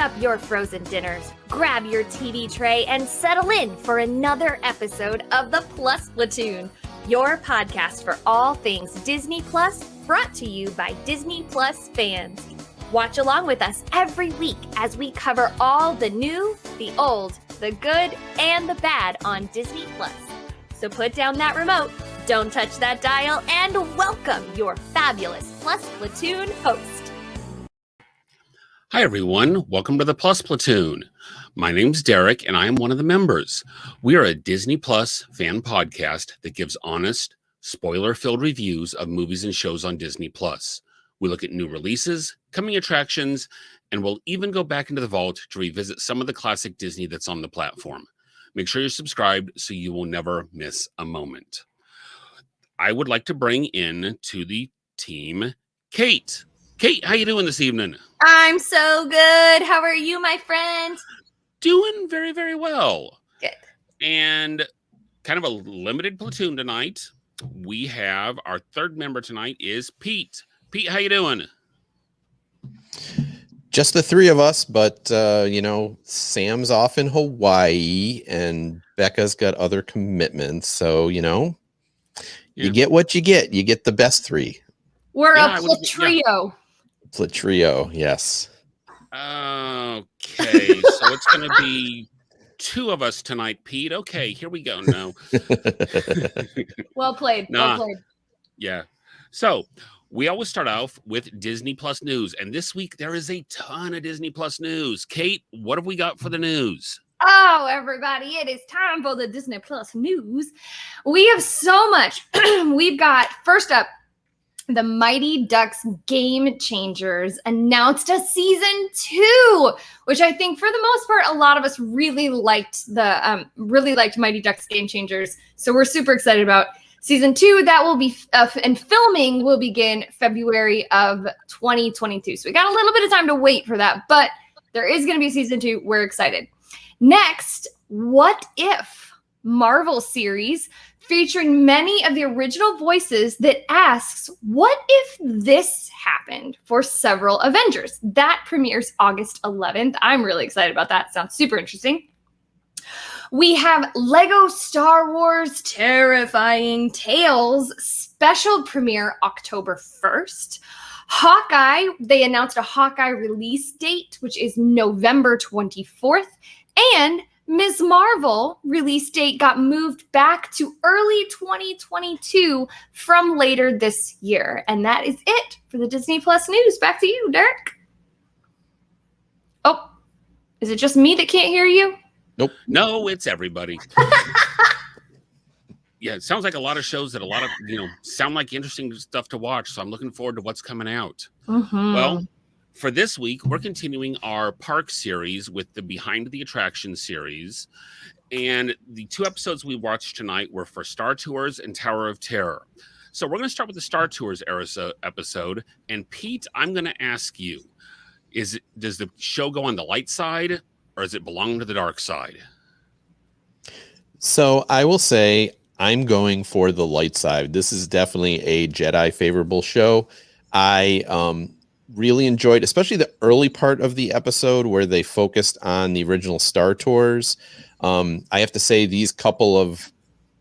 up your frozen dinners, grab your TV tray, and settle in for another episode of the Plus Platoon, your podcast for all things Disney Plus, brought to you by Disney Plus fans. Watch along with us every week as we cover all the new, the old, the good, and the bad on Disney Plus. So put down that remote, don't touch that dial, and welcome your fabulous Plus Platoon host. Hi, everyone. Welcome to the Plus Platoon. My name's Derek, and I am one of the members. We are a Disney Plus fan podcast that gives honest, spoiler-filled reviews of movies and shows on Disney Plus. We look at new releases, coming attractions, and we'll even go back into the vault to revisit some of the classic Disney that's on the platform. Make sure you're subscribed so you will never miss a moment. I would like to bring in to the team Kate. Kate, how you doing this evening? I'm so good. How are you, my friend? Doing very, very well. Good. And kind of a limited platoon tonight. We have our third member tonight is Pete. Pete, how you doing? Just the three of us, but Sam's off in Hawaii and Becca's got other commitments. So, you get what you get. You get the best three. We're a trio. Trio, yes. Okay, so it's going to be two of us tonight, Pete. Okay, here we go. No. Well played. Well played. Yeah. So we always start off with Disney Plus news, and this week there is a ton of Disney Plus news. Kate, what have we got for the news? Oh, everybody, it is time for the Disney Plus news. We have so much. We've got, first up, the Mighty Ducks Game Changers announced a season 2, which I think for the most part, a lot of us really liked Mighty Ducks Game Changers. So we're super excited about season 2. That will be, and filming will begin February of 2022. So we got a little bit of time to wait for that, but there is going to be a season 2. We're excited. Next, What If? Marvel series featuring many of the original voices that asks, what if this happened for several Avengers? That premieres August 11th. I'm really excited about that. Sounds super interesting. We have Lego Star Wars Terrifying Tales special premiere October 1st. Hawkeye, they announced a Hawkeye release date, which is November 24th. And Ms. Marvel release date got moved back to early 2022 from later this year. And that is it for the Disney Plus news. Back to you, Derek. Oh, is it just me that can't hear you? Nope. No, it's everybody. Yeah, it sounds like a lot of shows that a lot of, sound like interesting stuff to watch. So I'm looking forward to what's coming out. Mm-hmm. Well, for this week, we're continuing our park series with the Behind the Attraction series. And the 2 episodes we watched tonight were for Star Tours and Tower of Terror. So we're going to start with the Star Tours episode. And Pete, I'm going to ask you, does the show go on the light side or does it belong to the dark side? So I will say I'm going for the light side. This is definitely a Jedi favorable show. I really enjoyed, especially the early part of the episode where they focused on the original Star Tours. I have to say these couple of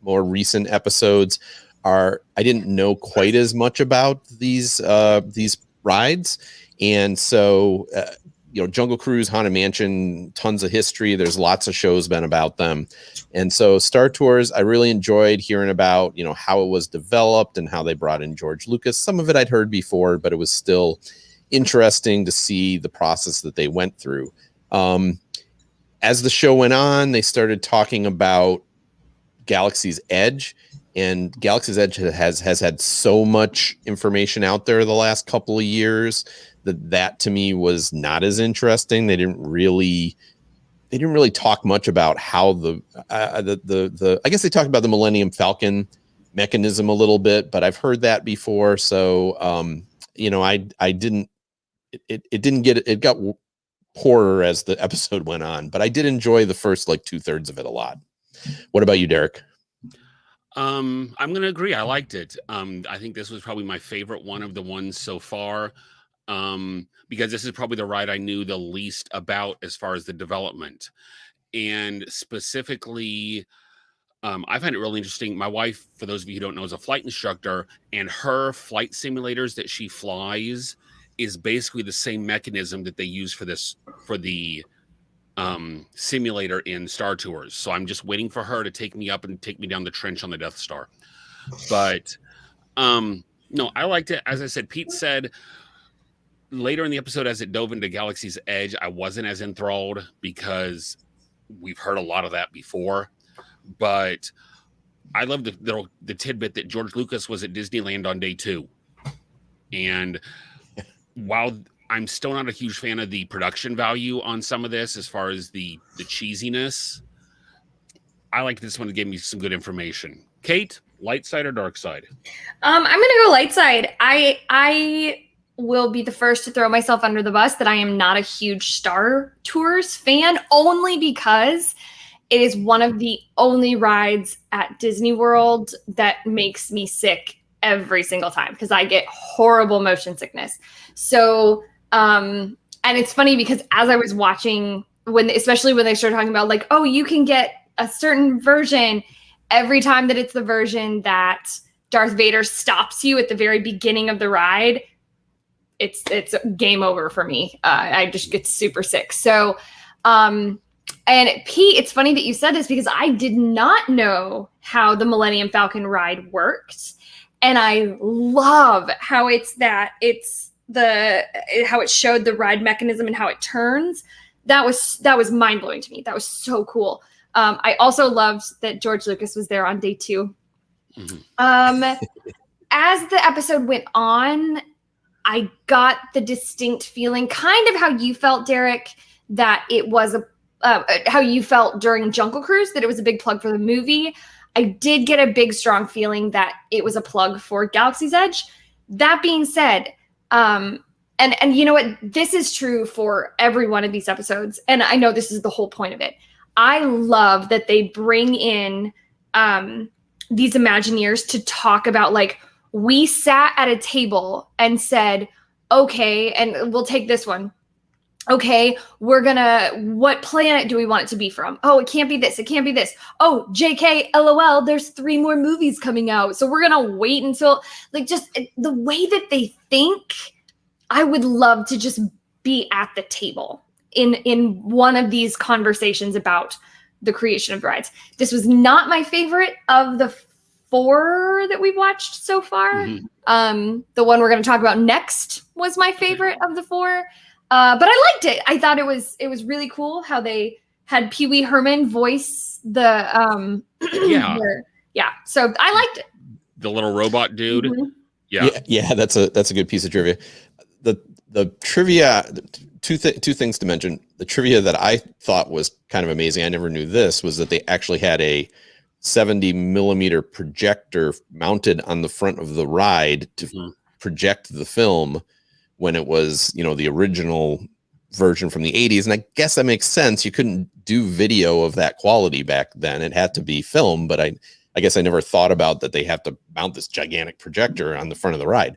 more recent episodes I didn't know quite as much about these rides. And so, Jungle Cruise, Haunted Mansion, tons of history. There's lots of shows been about them. And so Star Tours, I really enjoyed hearing about, how it was developed and how they brought in George Lucas. Some of it I'd heard before, but it was still interesting to see the process that they went through. As the show went on, they started talking about Galaxy's Edge, and Galaxy's Edge has had so much information out there the last couple of years that to me was not as interesting. They didn't really talk much about how I guess they talked about the Millennium Falcon mechanism a little bit, but I've heard that before. So, it got poorer as the episode went on, but I did enjoy the first 2/3 of it a lot. What about you, Derek? I'm going to agree. I liked it. I think this was probably my favorite one of the ones so far. because this is probably the ride I knew the least about as far as the development. And specifically, I find it really interesting. My wife, for those of you who don't know, is a flight instructor, and her flight simulators that she flies is basically the same mechanism that they use for the simulator in Star Tours. So I'm just waiting for her to take me up and take me down the trench on the Death Star. But no, I liked it. As I said, Pete said later in the episode, as it dove into Galaxy's Edge, I wasn't as enthralled because we've heard a lot of that before. But I love the tidbit that George Lucas was at Disneyland on day 2. And while I'm still not a huge fan of the production value on some of this, as far as the cheesiness, I like this one. It gave me some good information. Kate, light side or dark side? I'm gonna go light side. I will be the first to throw myself under the bus that I am not a huge Star Tours fan, only because it is one of the only rides at Disney World that makes me sick every single time because I get horrible motion sickness. So, and it's funny because as I was watching, especially when they started talking about like, oh, you can get a certain version, every time that it's the version that Darth Vader stops you at the very beginning of the ride, it's game over for me. I just get super sick. So, and Pete, it's funny that you said this because I did not know how the Millennium Falcon ride worked. And I love how how it showed the ride mechanism and how it turns. That was mind blowing to me. That was so cool. I also loved that George Lucas was there on day 2. Mm-hmm. As the episode went on, I got the distinct feeling, kind of how you felt, Derek, that it was how you felt during Jungle Cruise, that it was a big plug for the movie. I did get a big, strong feeling that it was a plug for Galaxy's Edge. That being said, and you know what? This is true for every one of these episodes. And I know this is the whole point of it. I love that they bring in these Imagineers to talk about, like, we sat at a table and said, okay, and we'll take this one. Okay, what planet do we want it to be from? Oh, it can't be this. It can't be this. Oh, JK, LOL, there's 3 more movies coming out. So we're going to wait until, like, just the way that they think. I would love to just be at the table in one of these conversations about the creation of rides. This was not my favorite of the 4 that we've watched so far. Mm-hmm. The one we're going to talk about next was my favorite of the 4. But I liked it. I thought it was really cool how they had Pee Wee Herman voice the yeah. So I liked it. The little robot dude. Mm-hmm. Yeah. That's a good piece of trivia. The trivia. Two things to mention. The trivia that I thought was kind of amazing, I never knew this, was that they actually had a 70 millimeter projector mounted on the front of the ride to project the film when it was, the original version from the 80s. And I guess that makes sense. You couldn't do video of that quality back then. It had to be film, but I guess I never thought about that they have to mount this gigantic projector on the front of the ride.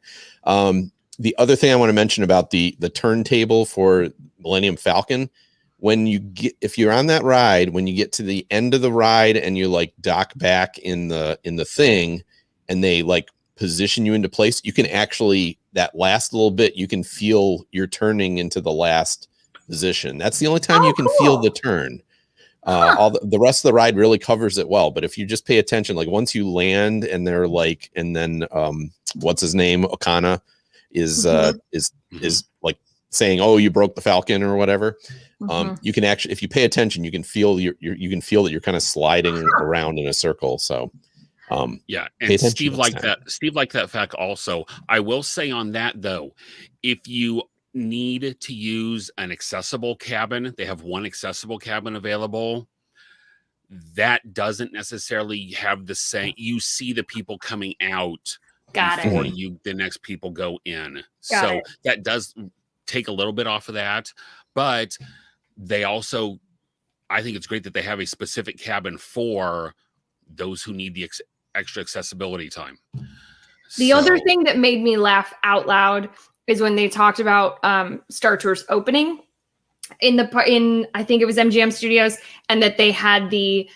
The other thing I want to mention about the turntable for Millennium Falcon, if you're on that ride, when you get to the end of the ride and you like dock back in the thing and they like position you into place, you can actually, that last little bit, you can feel you're turning into the last position. That's the only time you can feel the turn. All the rest of the ride really covers it well. But if you just pay attention, like once you land and they're like, and then what's his name, Okana is like saying, "Oh, you broke the Falcon" or whatever. You can actually, if you pay attention, you can feel you can feel that you're kind of sliding around in a circle. So. Yeah, and Steve liked that fact also. I will say on that though, if you need to use an accessible cabin, they have one accessible cabin available. That doesn't necessarily have the same. You see the people coming out before the next people go in. So that does take a little bit off of that, but they also, I think it's great that they have a specific cabin for those who need the extra accessibility time. The other thing that made me laugh out loud is when they talked about Star Tours opening in I think it was MGM Studios, and that they had the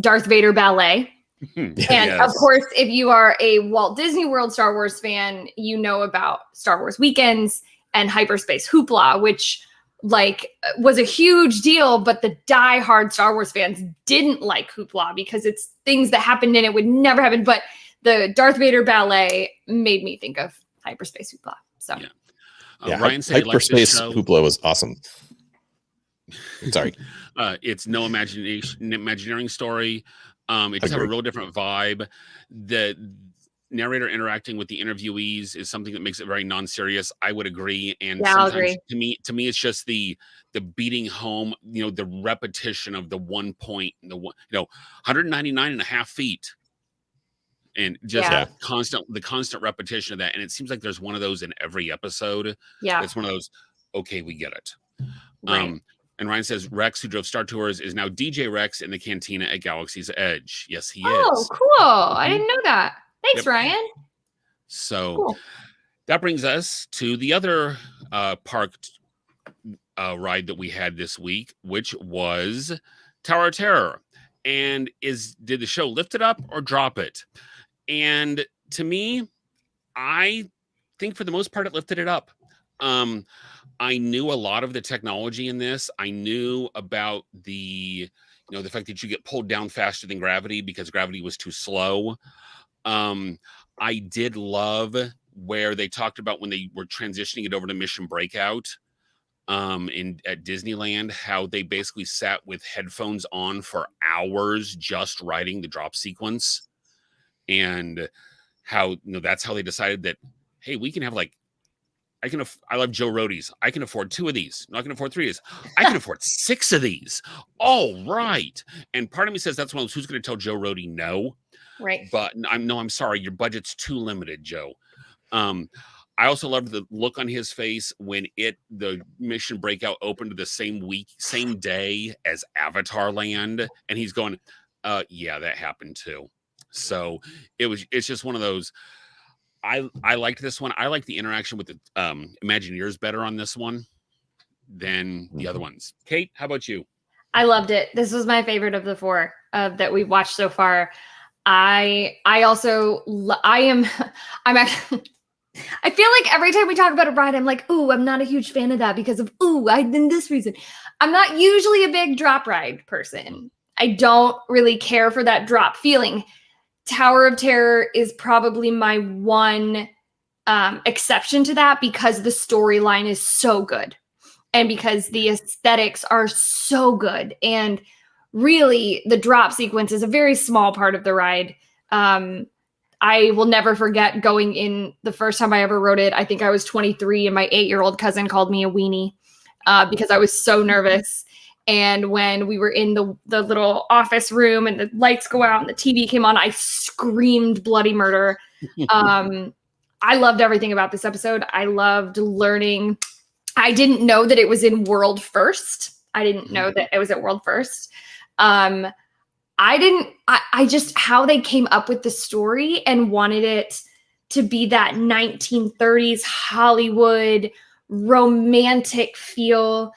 Darth Vader ballet. And Yes. of course, if you are a Walt Disney World Star Wars fan, you know about Star Wars Weekends and Hyperspace Hoopla, which like was a huge deal, but the diehard Star Wars fans didn't like Hoopla because it's things that happened in it would never happen. But the Darth Vader ballet made me think of Hyperspace Hoopla. So Ryan said Hyperspace he liked Hoopla was awesome. Sorry. It's no imagineering story. It does have a real different vibe. The narrator interacting with the interviewees is something that makes it very non-serious. I would agree. And sometimes to me, it's just the beating home, the repetition of the 1 point, 199 and a half feet. And just the constant repetition of that. And it seems like there's one of those in every episode. Yeah. It's one of those, okay, we get it. Right. And Ryan says Rex, who drove Star Tours, is now DJ Rex in the cantina at Galaxy's Edge. Yes, he is. Oh, cool. I didn't know that. Thanks, Ryan. So that brings us to the other park ride that we had this week, which was Tower of Terror. And did the show lift it up or drop it? And to me, I think for the most part, it lifted it up. I knew a lot of the technology in this. I knew about the fact that you get pulled down faster than gravity because gravity was too slow. I did love where they talked about when they were transitioning it over to Mission Breakout at Disneyland, how they basically sat with headphones on for hours just riding the drop sequence, and how that's how they decided that, hey, we can have I love Joe Rohde's. I can afford 2 of these. No, I can afford 3 of these. I can afford 6 of these. All right. And part of me says that's one of those, who's going to tell Joe Rohde no? Right. But I'm sorry. Your budget's too limited, Joe. I also loved the look on his face when the Mission Breakout opened the same day as Avatar Land. And he's going, yeah, that happened too. So it's just one of those. I liked this one. I like the interaction with the Imagineers better on this one than the other ones. Kate, how about you? I loved it. This was my favorite of the 4 that we've watched so far. I'm actually, I feel like every time we talk about a ride, I'm like, ooh, I'm not a huge fan of that because of, in this reason. I'm not usually a big drop ride person. I don't really care for that drop feeling. Tower of Terror is probably my one exception to that because the storyline is so good and because the aesthetics are so good. And really, the drop sequence is a very small part of the ride. I will never forget going in the first time I ever rode it. I think I was 23 and my 8-year-old cousin called me a weenie because I was so nervous. And when we were in the little office room and the lights go out and the TV came on, I screamed bloody murder. I loved everything about this episode. I loved learning. I didn't know that it was in World First. I didn't know that it was at World First. I just, how they came up with the story and wanted it to be that 1930s Hollywood romantic feel.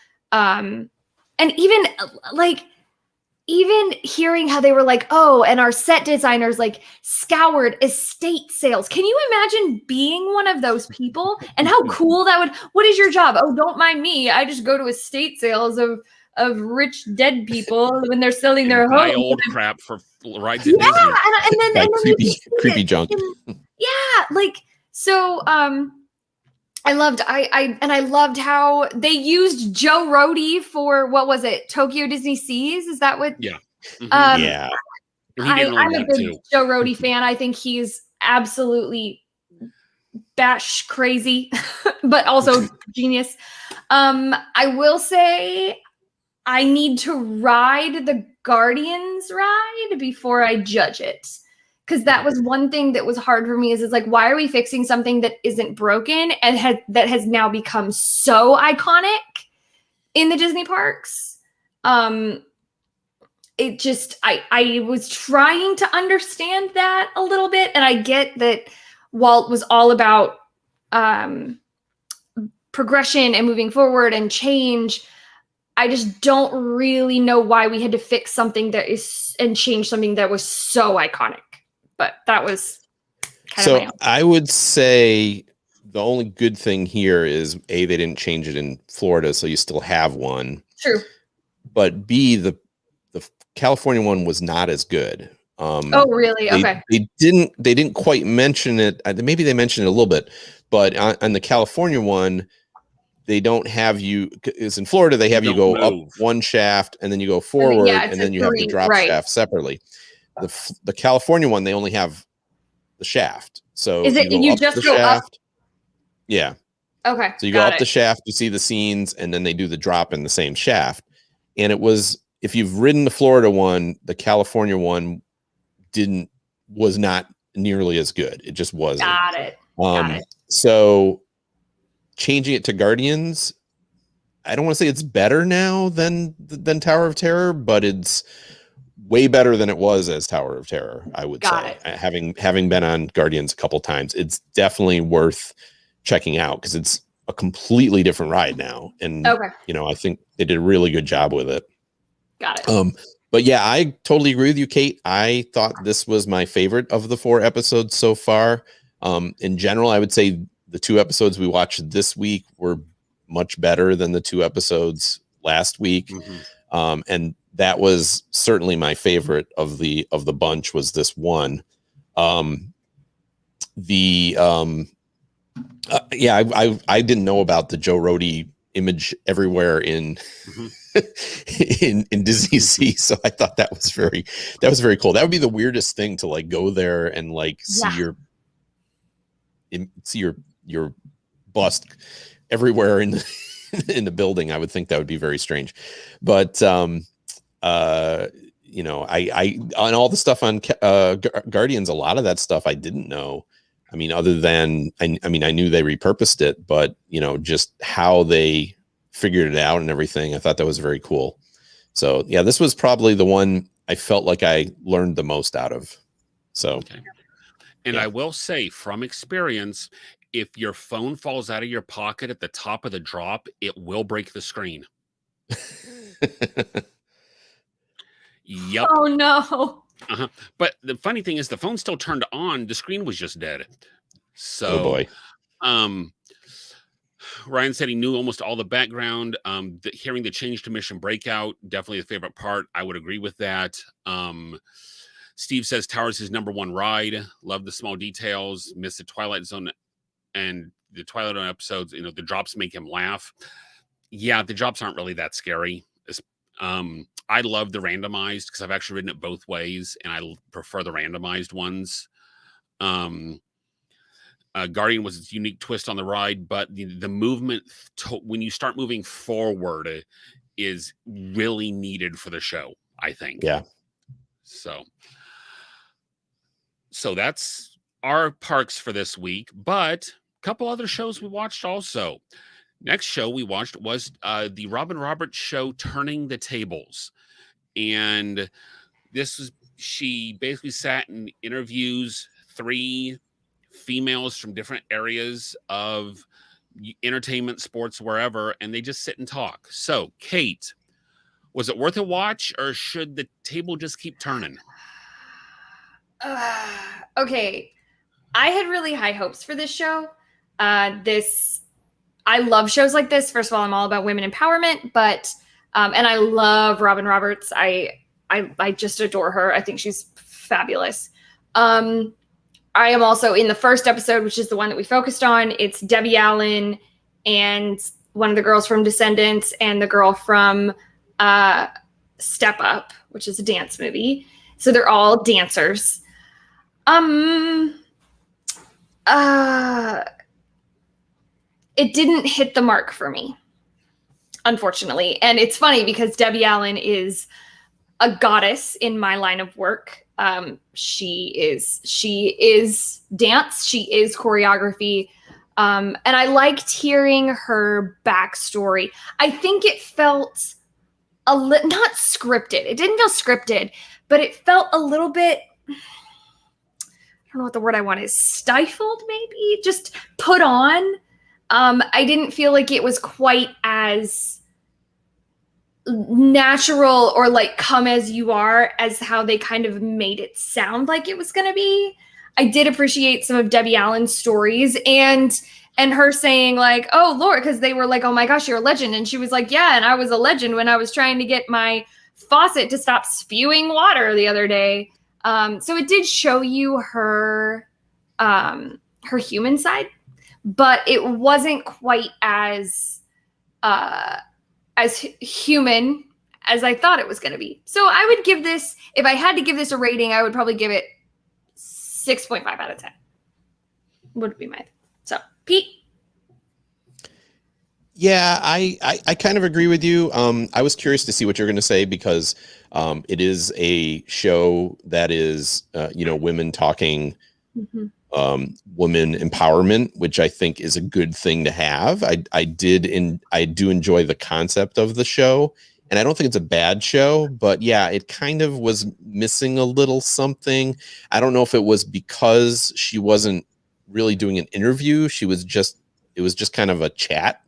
And even hearing how they were like, oh, and our set designers like scoured estate sales. Can you imagine being one of those people and how cool that would, what is your job? Oh, don't mind me. I just go to estate sales of rich dead people when they're selling their homes. Old crap for rides at Disney. And then creepy junk. I loved how they used Joe Rohde for, what was it, Tokyo Disney Seas? Is that what? Yeah. Yeah. I'm a big Joe Rohde fan. I think he's absolutely bash crazy, but also genius. I will say I need to ride the Guardians ride before I judge it. Because that was one thing that was hard for me is like, why are we fixing something that isn't broken and that has now become so iconic in the Disney parks? It just, I was trying to understand that a little bit. And I get that Walt was all about progression and moving forward and change. I just don't really know why we had to fix something that is and change something that was so iconic. But that was kind of my own. I would say the only good thing here is A, they didn't change it in Florida, so you still have one. True. But B, the California one was not as good. Oh, really? Okay. They didn't quite mention it. Maybe they mentioned it a little bit, but on the California one, they don't have you. Because in Florida, they have you go up one shaft and then you go forward, and then you have the drop shaft separately. The California one, they only have the shaft. So is it you just go up? Yeah. Okay. So you go up the shaft, you see the scenes, and then they do the drop in the same shaft. And it was, if you've ridden the Florida one, the California one was not nearly as good. It just wasn't. Got it. So changing it to Guardians, I don't want to say it's better now than Tower of Terror, but it's way better than it was as Tower of Terror, I would say. Having been on Guardians a couple times, it's definitely worth checking out because it's a completely different ride now. And I think they did a really good job with it. Got it. But yeah, I totally agree with you, Kate. I thought this was my favorite of the 4 episodes so far. In general, I would say the 2 episodes we watched this week were much better than the 2 episodes last week. Mm-hmm. And that was certainly my favorite of the bunch was this one. I didn't know about the Joe Rohde image everywhere in in Disney Sea, so I thought that was very cool. That would be the weirdest thing to like go there and like see your bust everywhere in the building. I would think that would be very strange, but I on all the stuff on Guardians, a lot of that stuff I didn't know. I mean, other than I knew they repurposed it, but just how they figured it out and everything, I thought that was very cool. So yeah, this was probably the one I felt like I learned the most out of. So, and I will say from experience, if your phone falls out of your pocket at the top of the drop, it will break the screen. Yep. Oh no. But the funny thing is the phone still turned on. The screen was just dead. So, oh boy. Ryan said he knew almost all the background. Hearing the change to Mission Breakout, definitely the favorite part. I would agree with that. Steve says Tower's his #1 ride. Love the small details. Miss the Twilight Zone and the Twilight Zone episodes. The drops make him laugh. Yeah, the drops aren't really that scary. I love the randomized because I've actually ridden it both ways, and I prefer the randomized ones. Guardian was its unique twist on the ride, but the movement when you start moving forward is really needed for the show, I think. Yeah. So that's our parks for this week, but a couple other shows we watched also. Next show we watched was the Robin Roberts show, Turning the Tables. And she basically sat and interviews 3 females from different areas of entertainment, sports, wherever, and they just sit and talk. So, Kate, was it worth a watch, or should the table just keep turning? Okay. I had really high hopes for this show. I love shows like this. First of all, I'm all about women empowerment, but and I love Robin Roberts. I just adore her. I think she's fabulous. I am also in the first episode, which is the one that we focused on. It's Debbie Allen and one of the girls from Descendants and the girl from Step Up, which is a dance movie. So they're all dancers. It didn't hit the mark for me, unfortunately. And it's funny because Debbie Allen is a goddess in my line of work. She is dance. She is choreography. And I liked hearing her backstory. I think it felt not scripted. It didn't feel scripted, but it felt a little bit, I don't know what the word I want is, stifled maybe, just put on. I didn't feel like it was quite as natural or like come as you are as how they kind of made it sound like it was going to be. I did appreciate some of Debbie Allen's stories and her saying like, oh Lord, because they were like, oh my gosh, you're a legend. And she was like, yeah, and I was a legend when I was trying to get my faucet to stop spewing water the other day. So it did show you her human side, but it wasn't quite as human as I thought it was going to be. So I would give this, if I had to give this a rating, I would probably give it 6.5 out of 10. Would be my. So Pete. Yeah, I kind of agree with you. I was curious to see what you're going to say because it is a show that is, women talking, women empowerment, which I think is a good thing to have. I do enjoy the concept of the show, and I don't think it's a bad show, but yeah, it kind of was missing a little something. I don't know if it was because she wasn't really doing an interview. It was just kind of a chat.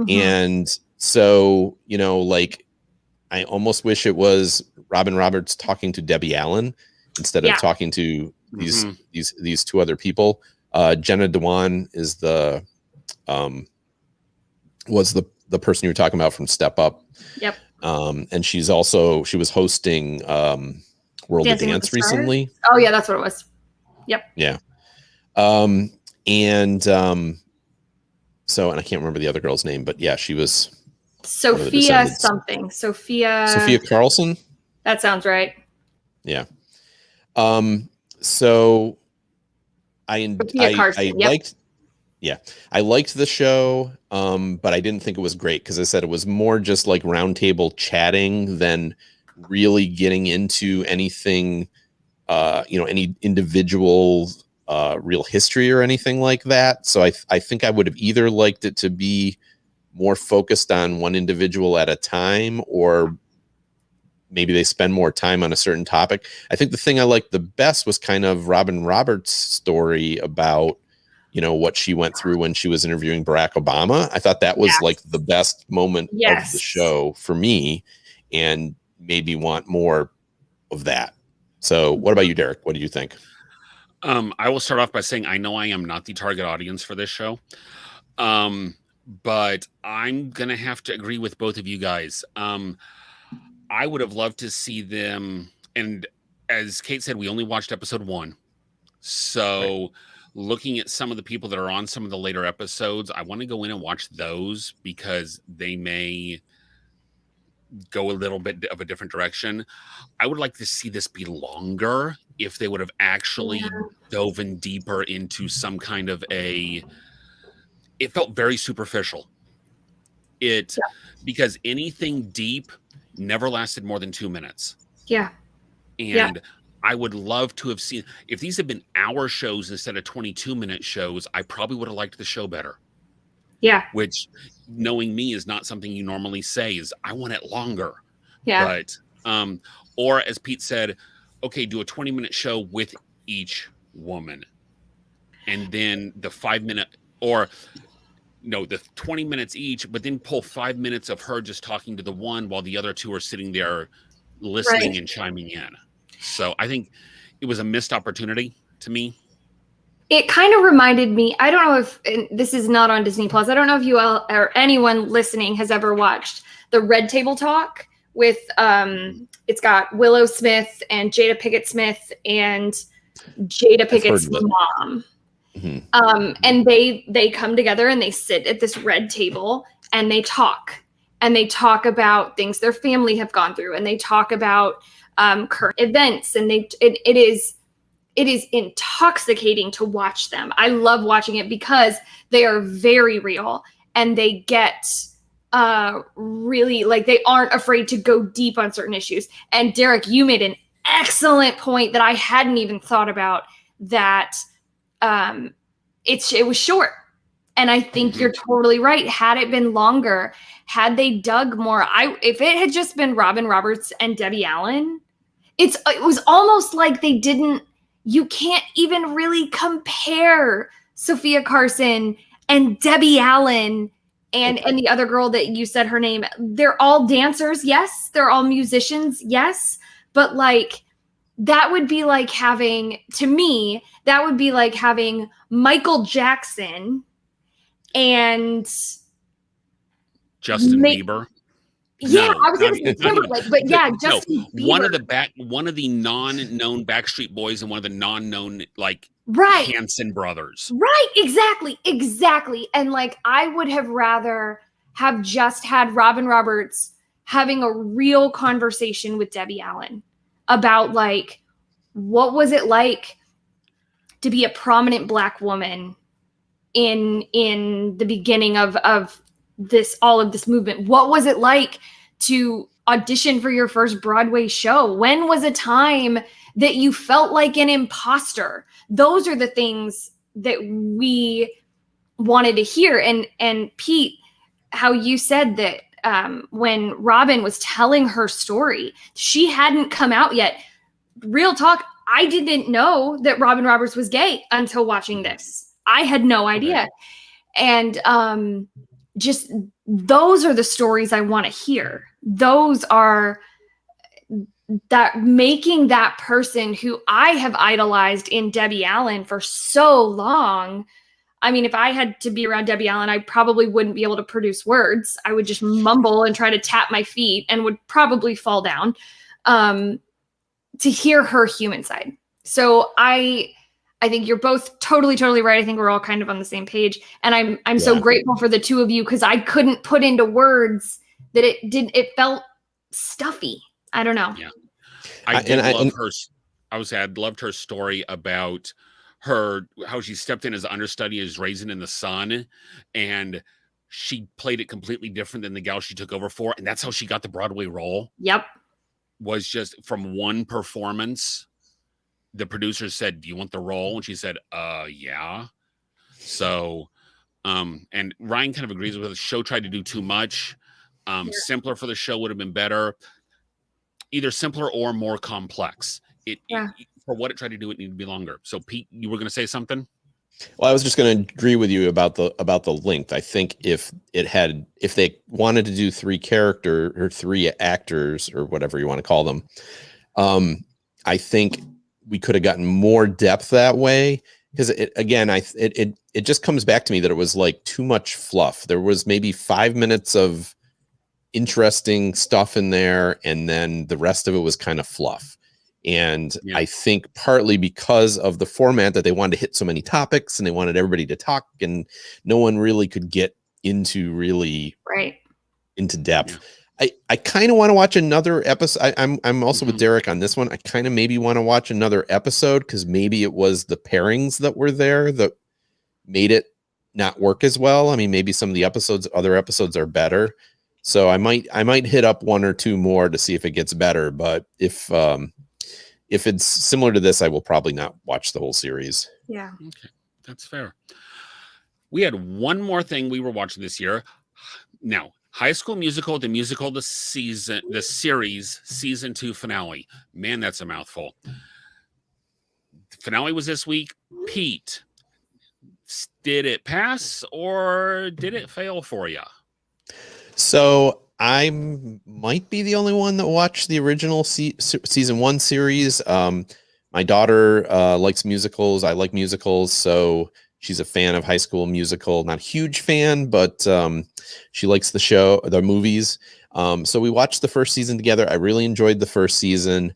And so, I almost wish it was Robin Roberts talking to Debbie Allen instead of talking to these two other people. Jenna Dewan is was the person you were talking about from Step Up. Yep. And she was hosting World of Dance recently. Oh yeah, that's what it was. Yep. Yeah. So, and I can't remember the other girl's name, but yeah, she was Sophia something. Sophia Carlson. That sounds right. Yeah. So I liked the show, but I didn't think it was great because I said it was more just like roundtable chatting than really getting into anything, any individual real history or anything like that. So I think I would have either liked it to be more focused on one individual at a time, or maybe they spend more time on a certain topic. I think the thing I liked the best was kind of Robin Roberts' story about, what she went through when she was interviewing Barack Obama. I thought that was like the best moment of the show for me, and made me want more of that. So what about you, Derek? What do you think? I will start off by saying I know I am not the target audience for this show, but I'm going to have to agree with both of you guys. I would have loved to see them, and as Kate said, we only watched episode 1. So looking at some of the people that are on some of the later episodes, I want to go in and watch those because they may go a little bit of a different direction. I would like to see this be longer if they would have actually dove in deeper into some kind of it felt very superficial. Because anything deep never lasted more than 2 minutes. Yeah. And I would love to have seen, if these had been hour shows instead of 22-minute shows, I probably would have liked the show better. Yeah. Which, knowing me, is not something you normally say, is I want it longer. Yeah. But, or as Pete said, okay, do a 20-minute show with each woman. And then the 5-minute, or no, the 20 minutes each, but then pull 5 minutes of her just talking to the one while the other two are sitting there listening and chiming in. So I think it was a missed opportunity to me. It kind of reminded me, I don't know if, and this is not on Disney Plus, I don't know if you all, or anyone listening has ever watched the Red Table Talk with, it's got Willow Smith and Jada Pinkett Smith and Jada Pinkett's mom. And they come together and they sit at this red table and they talk about things their family have gone through, and they talk about current events, and it is intoxicating to watch them. I love watching it because they are very real, and they get really, like, they aren't afraid to go deep on certain issues. And Derek, you made an excellent point that I hadn't even thought about, that it was short. And I think you're totally right. Had it been longer, had they dug more, if it had just been Robin Roberts and Debbie Allen, it was almost like they didn't, you can't even really compare Sophia Carson And Debbie Allen and the other girl that you said her name, they're all dancers, yes. They're all musicians, yes. But like, that would be like having, to me, that would be like having Michael Jackson and Justin Bieber. Yeah, No, I was going to say Timberlake, but yeah, Justin Bieber. One of the non-known Backstreet Boys and one of the non-known like Right. Hanson brothers. Right, exactly. And like, I would have rather have just had Robin Roberts having a real conversation with Debbie Allen about like, what was it like to be a prominent Black woman in the beginning of all of this movement? What was it like to audition for your first Broadway show? When was a time that you felt like an imposter? Those are the things that we wanted to hear. And Pete, how you said that when Robin was telling her story, she hadn't come out yet. Real talk, I didn't know that Robin Roberts was gay until watching this. I had no idea. Okay. And just those are the stories I want to hear. Those are that making that person who I have idolized in Debbie Allen for so long. I mean, if I had to be around Debbie Allen, I probably wouldn't be able to produce words. I would just mumble and try to tap my feet and would probably fall down to hear her human side. So I think you're both totally right. I think we're all kind of on the same page. And I'm so grateful for the two of you, because I couldn't put into words that it felt stuffy. I don't know. Yeah. I loved her story about how she stepped in as understudy as Raisin in the Sun, and she played it completely different than the gal she took over for. And that's how she got the Broadway role. Yep. Was just from one performance. The producer said, "Do you want the role?" And she said, yeah. So, and Ryan kind of agrees with it. The show tried to do too much. Simpler for the show would have been better. Either simpler or more complex. It for what it tried to do, it needed to be longer. So, Pete, you were going to say something? Well, I was just going to agree with you about the length. I think if they wanted to do three actors or whatever you want to call them, I think we could have gotten more depth that way. Because it just comes back to me that it was like too much fluff. There was maybe 5 minutes of interesting stuff in there, and then the rest of it was kind of fluff. And I think partly because of the format that they wanted to hit so many topics and they wanted everybody to talk, and no one really could get into into depth. I kind of want to watch another episode. I'm also with Derek on this one. I kind of maybe want to watch another episode, because maybe it was the pairings that were there that made it not work as well. I mean, maybe some of the other episodes are better. So I might hit up one or two more to see if it gets better. But if it's similar to this, I will probably not watch the whole series. Yeah. Okay, that's fair. We had one more thing we were watching this year. Now, High School Musical, the series season 2 finale. Man, that's a mouthful. The finale was this week. Pete, did it pass or did it fail for you? So I might be the only one that watched the original season 1 series. My daughter likes musicals. I like musicals, so she's a fan of High School Musical. Not a huge fan, but she likes the movies. So we watched the first season together. I really enjoyed the first season.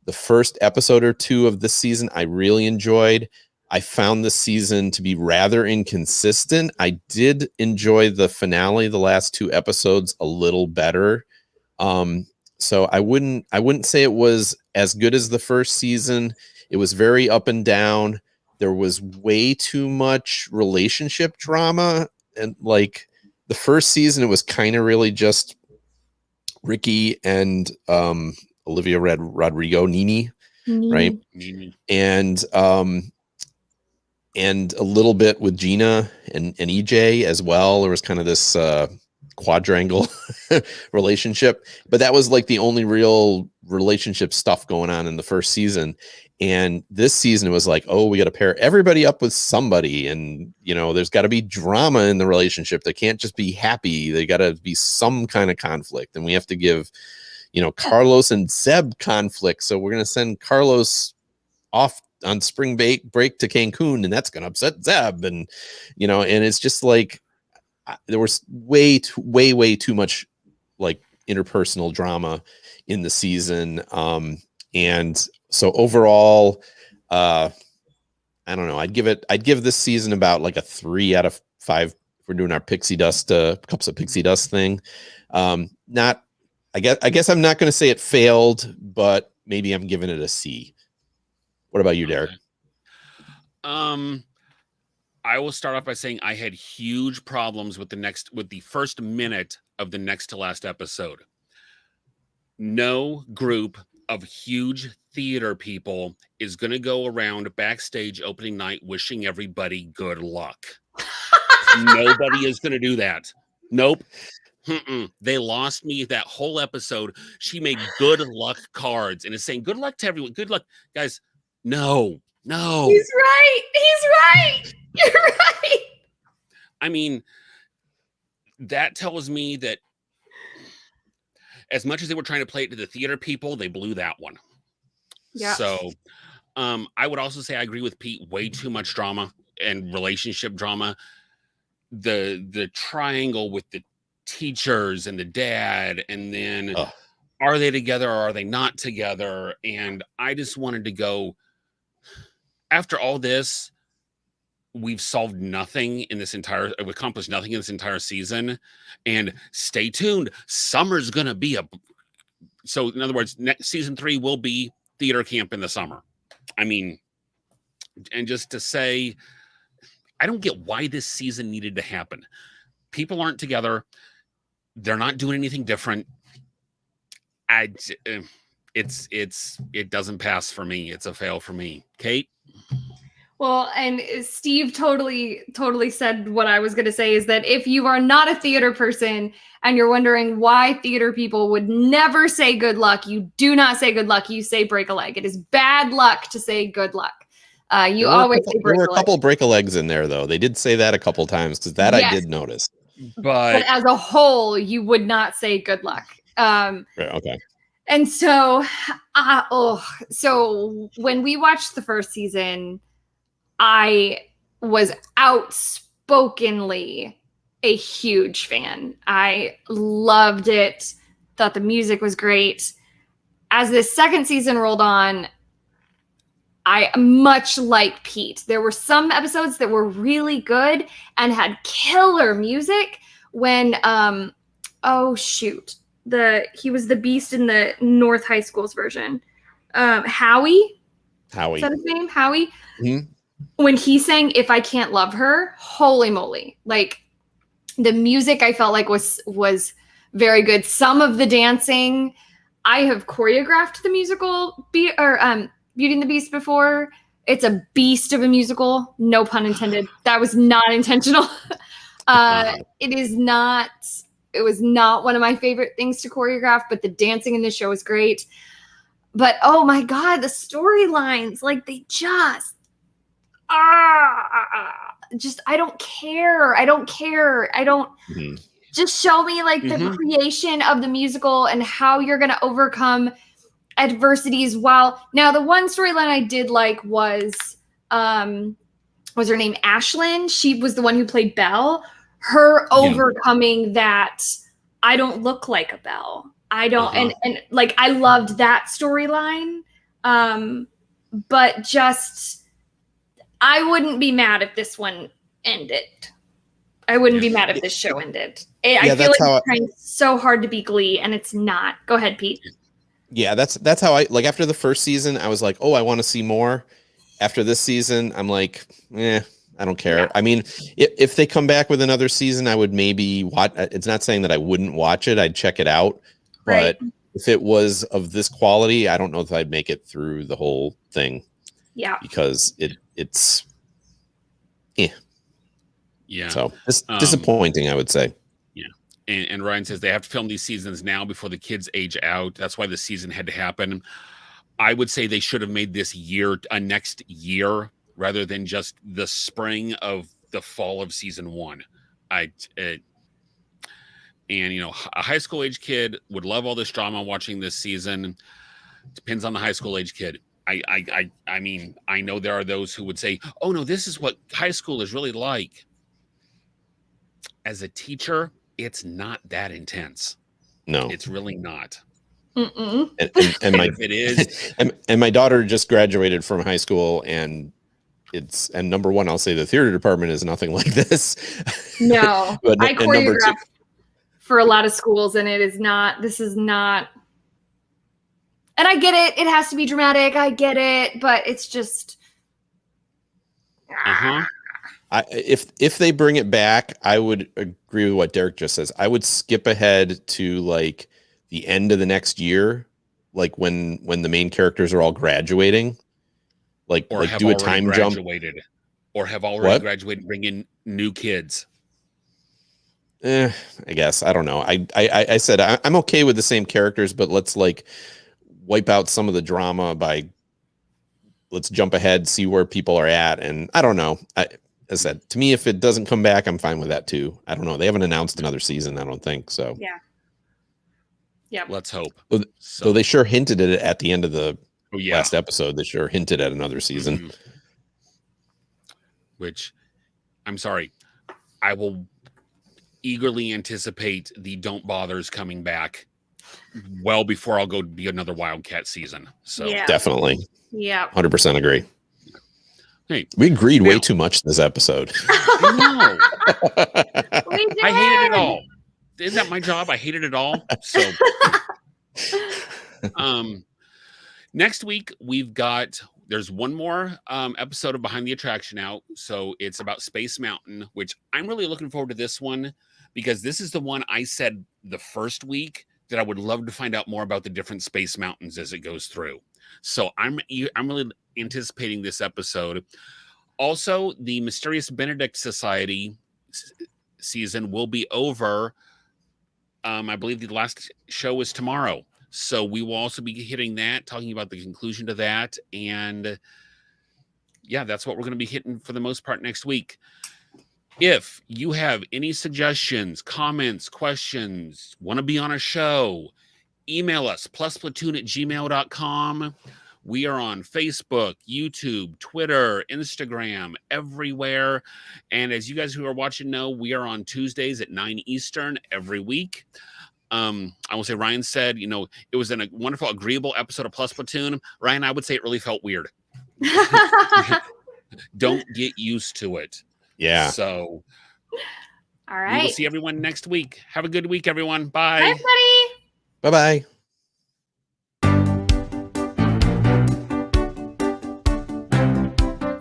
The first episode or two of this season, I really enjoyed. I found this season to be rather inconsistent. I did enjoy the finale, the last 2 episodes, a little better. So I wouldn't say it was as good as the first season. It was very up and down. There was way too much relationship drama. And like the first season, it was kind of really just Ricky and Olivia Rodrigo, Nini, right? Nini. And a little bit with Gina and EJ as well. There was kind of this quadrangle relationship, but that was like the only real relationship stuff going on in the first season. And this season it was like, oh, we got to pair everybody up with somebody. And, there's got to be drama in the relationship. They can't just be happy. They got to be some kind of conflict. And we have to give, Carlos and Zeb conflict. So we're going to send Carlos off on spring break to Cancun, and that's going to upset Zeb. And, and it's just like, there was way too much like interpersonal drama in the season. And so overall, I don't know. I'd give this season about like a 3 out of 5. If we're doing our pixie dust, cups of pixie dust thing. I guess I'm not going to say it failed, but maybe I'm giving it a C. What about you, Derek? I will start off by saying I had huge problems with the first minute of the next to last episode. No group of huge theater people is going to go around backstage opening night wishing everybody good luck. Nobody is going to do that. Nope. They lost me that whole episode. She made good luck cards and is saying good luck to everyone. Good luck, guys. No. He's right. You're right. I mean, that tells me that as much as they were trying to play it to the theater people, they blew that one. Yeah. So I would also say I agree with Pete. Way too much drama and relationship drama. The triangle with the teachers and the dad, and then are they together or are they not together? And I just wanted to go, after all this, we've solved nothing in this we've accomplished nothing in this entire season. And stay tuned. Summer's going to be so in other words, next season 3 will be theater camp in the summer. I mean, and just to say, I don't get why this season needed to happen. People aren't together. They're not doing anything different. It doesn't pass for me. It's a fail for me. Kate? Well, and Steve totally said what I was going to say, is that if you are not a theater person and you're wondering why theater people would never say good luck, you do not say good luck. You say break a leg. It is bad luck to say good luck. You always say break a leg. There were a couple break a legs in there, though. They did say that a couple times, because that I did notice. But as a whole, you would not say good luck. Okay. And so, so when we watched the first season, I was outspokenly a huge fan. I loved it. Thought the music was great. As the second season rolled on, I much like Pete. There were some episodes that were really good and had killer music. When he was the Beast in the North High School's version. Howie. Is that his name? Howie. Mm-hmm. When he sang "If I Can't Love Her," holy moly! Like, the music, I felt like was very good. Some of the dancing, I have choreographed the musical Beauty and the Beast before. It's a beast of a musical. No pun intended. That was not intentional. It was not one of my favorite things to choreograph, but the dancing in this show is great. But oh my God, the storylines, like, they just, I don't care. Mm-hmm. Just show me like the creation of the musical and how you're going to overcome adversities. Now the one storyline I did like was her name Ashlyn? She was the one who played Belle. Her overcoming that I don't look like a Belle. I don't, and like, I loved that storyline. But just, I wouldn't be mad if this one ended. I wouldn't be mad if this show ended. I feel like it's trying so hard to be Glee, and it's not. Go ahead, Pete. Yeah, that's how I, like, after the first season, I was like, oh, I want to see more. After this season, I'm like, I don't care. Yeah. I mean, if they come back with another season, I would maybe watch. It's not saying that I wouldn't watch it. I'd check it out. Right. But if it was of this quality, I don't know if I'd make it through the whole thing. Yeah. Because it's Yeah. So it's disappointing, I would say. Yeah. And Ryan says they have to film these seasons now before the kids age out. That's why the season had to happen. I would say they should have made this year a next year rather than just the spring of the fall of season 1. And a high school age kid would love all this drama watching this season. Depends on the high school age kid. I mean, I know there are those who would say, "Oh no, this is what high school is really like." As a teacher, it's not that intense. No, it's really not. Mm-mm. And my if it is, and my daughter just graduated from high school, and number one, I'll say the theater department is nothing like this. No, But I and number two, choreograph for a lot of schools, and this is not. And I get it; it has to be dramatic. I get it, but it's just. If they bring it back, I would agree with what Derek just says. I would skip ahead to like the end of the next year, like when the main characters are all graduating, like do a time jump, or have already graduated, bring in new kids. I guess I don't know. I said I'm okay with the same characters, but let's like wipe out some of the drama by let's jump ahead, see where people are at, and I don't know. As I said, to me, if it doesn't come back, I'm fine with that too. I don't know. They haven't announced another season, I don't think so. Yeah. Let's hope. So they sure hinted at it at the end of the last episode. They sure hinted at another season. Mm-hmm. Which, I'm sorry, I will eagerly anticipate the Don't Bothers coming back well before I'll go be another Wildcat season. So definitely. Yeah. 100% agree. Hey, we agreed way too much this episode. I hated it all. Isn't that my job? I hated it all. So, next week there's one more episode of Behind the Attraction out. So it's about Space Mountain, which I'm really looking forward to this one because this is the one I said the first week that I would love to find out more about the different space mountains as it goes through. So I'm really anticipating this episode. Also, the Mysterious Benedict Society season will be over. I believe the last show is tomorrow. So we will also be hitting that, talking about the conclusion to that. And that's what we're going to be hitting for the most part next week. If you have any suggestions, comments, questions, want to be on a show, email us, plusplatoon@gmail.com. We are on Facebook, YouTube, Twitter, Instagram, everywhere. And as you guys who are watching know, we are on Tuesdays at 9 Eastern every week. I will say Ryan said, it was a wonderful, agreeable episode of Plus Platoon. Ryan, I would say it really felt weird. Don't get used to it. Yeah. So, all right. We will see everyone next week. Have a good week, everyone. Bye. Bye, buddy. Bye-bye.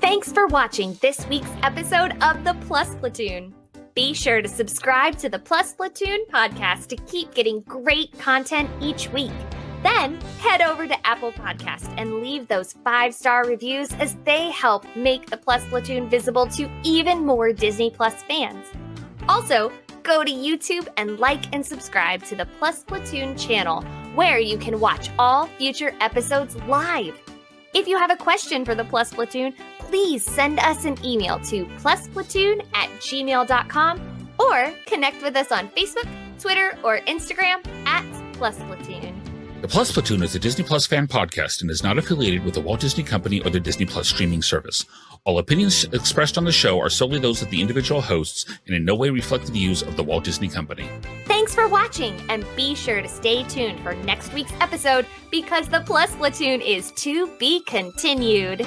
Thanks for watching this week's episode of the Plus Platoon. Be sure to subscribe to the Plus Platoon podcast to keep getting great content each week. Then head over to Apple Podcast and leave those 5-star reviews as they help make the Plus Platoon visible to even more Disney Plus fans. Also, go to YouTube and like and subscribe to the Plus Platoon channel, where you can watch all future episodes live. If you have a question for the Plus Platoon, please send us an email to plusplatoon@gmail.com or connect with us on Facebook, Twitter, or Instagram @plusplatoon. The Plus Platoon is a Disney Plus fan podcast and is not affiliated with the Walt Disney Company or the Disney Plus streaming service. All opinions expressed on the show are solely those of the individual hosts and in no way reflect the views of the Walt Disney Company. Thanks for watching, and be sure to stay tuned for next week's episode because the Plus Platoon is to be continued.